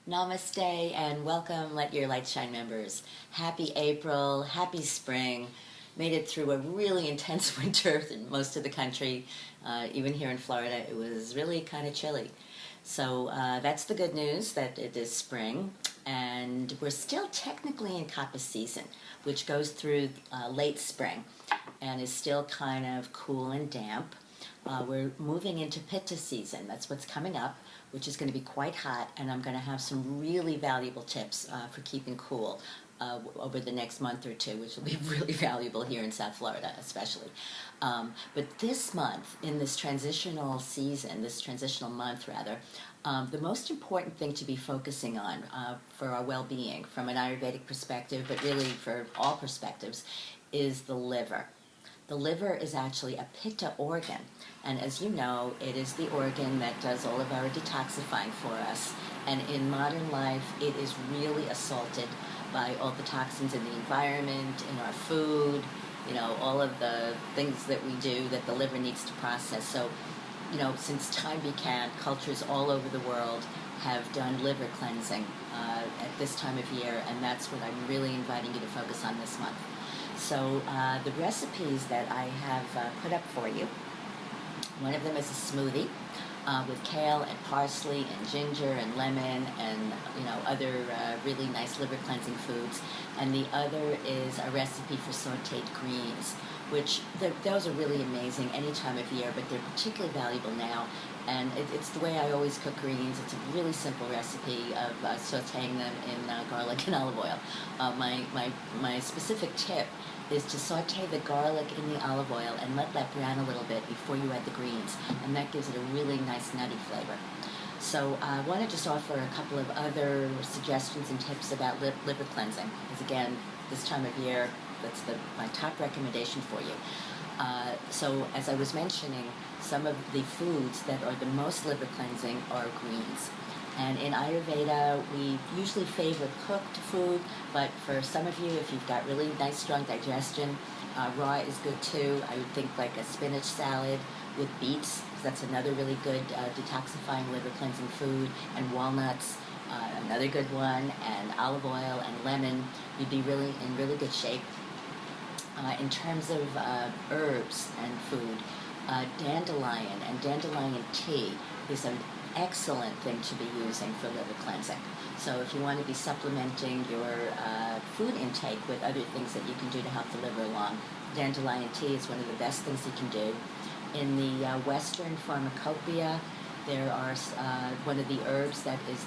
Namaste and welcome Let Your Light Shine members. Happy April, happy spring. Made it through a really intense winter in most of the country. Even here in Florida, it was really kind of chilly. So that's the good news, that it is spring. And we're still technically in Kapha season, which goes through late spring and is still kind of cool and damp. We're moving into Pitta season. That's what's coming up, which is going to be quite hot, and I'm going to have some really valuable tips for keeping cool over the next month or two, which will be really valuable here in South Florida especially. But this month, in this transitional season, this transitional month rather, the most important thing to be focusing on for our well-being from an Ayurvedic perspective, but really for all perspectives, is the liver. The liver is actually a pitta organ, and as you know, it is the organ that does all of our detoxifying for us, and in modern life it is really assaulted by all the toxins in the environment, in our food, all of the things that we do that the liver needs to process. So, since time began, cultures all over the world have done liver cleansing at this time of year, and that's what I'm really inviting you to focus on this month. So the recipes that I have put up for you, one of them is a smoothie with kale and parsley and ginger and lemon and other really nice liver cleansing foods, and the other is a recipe for sautéed greens, which those are really amazing any time of year, but they're particularly valuable now. And it's the way I always cook greens. It's a really simple recipe of sautéing them in garlic and olive oil. My specific tip is to sauté the garlic in the olive oil and let that brown a little bit before you add the greens, and that gives it a really nice nutty flavor. So I want to just offer a couple of other suggestions and tips about liver cleansing, because again, this time of year, that's my top recommendation for you. So as I was mentioning, some of the foods that are the most liver cleansing are greens. And in Ayurveda, we usually favor cooked food, but for some of you, if you've got really nice, strong digestion, raw is good too. I would think like a spinach salad with beets, that's another really good detoxifying liver cleansing food, and walnuts, another good one, and olive oil and lemon. You'd be in really good shape. In terms of herbs and food, dandelion and dandelion tea is an excellent thing to be using for liver cleansing. So if you want to be supplementing your food intake with other things that you can do to help the liver along, dandelion tea is one of the best things you can do. In the Western pharmacopoeia, there are one of the herbs that is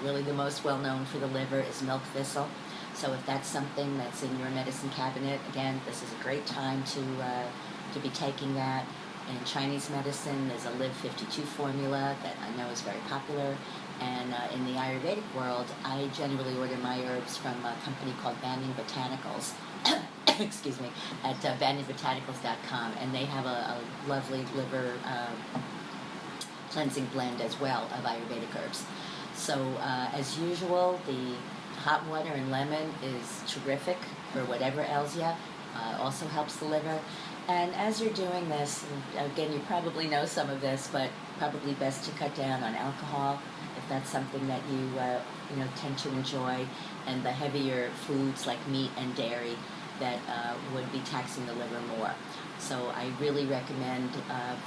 really the most well-known for the liver is milk thistle. So if that's something that's in your medicine cabinet, again, this is a great time to be taking that. In Chinese medicine, there's a Live 52 formula that I know is very popular. And in the Ayurvedic world, I generally order my herbs from a company called Banyan Botanicals, excuse me, at banyanbotanicals.com. And they have a lovely liver cleansing blend as well of Ayurvedic herbs. So as usual, the hot water and lemon is terrific for whatever ails you. Also helps the liver. And as you're doing this, again, you probably know some of this, but probably best to cut down on alcohol if that's something that you tend to enjoy, and the heavier foods like meat and dairy that would be taxing the liver more. So I really recommend,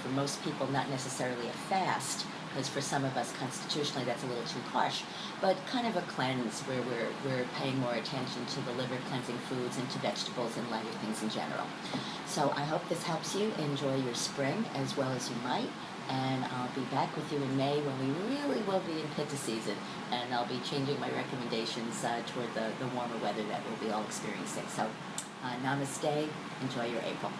for most people, not necessarily a fast, because for some of us constitutionally that's a little too harsh, but kind of a cleanse where we're paying more attention to the liver cleansing foods and to vegetables and lighter things in general. So I hope this helps you enjoy your spring as well as you might, and I'll be back with you in May when we really will be in Pitta season, and I'll be changing my recommendations toward the warmer weather that we'll be all experiencing. So namaste, enjoy your April.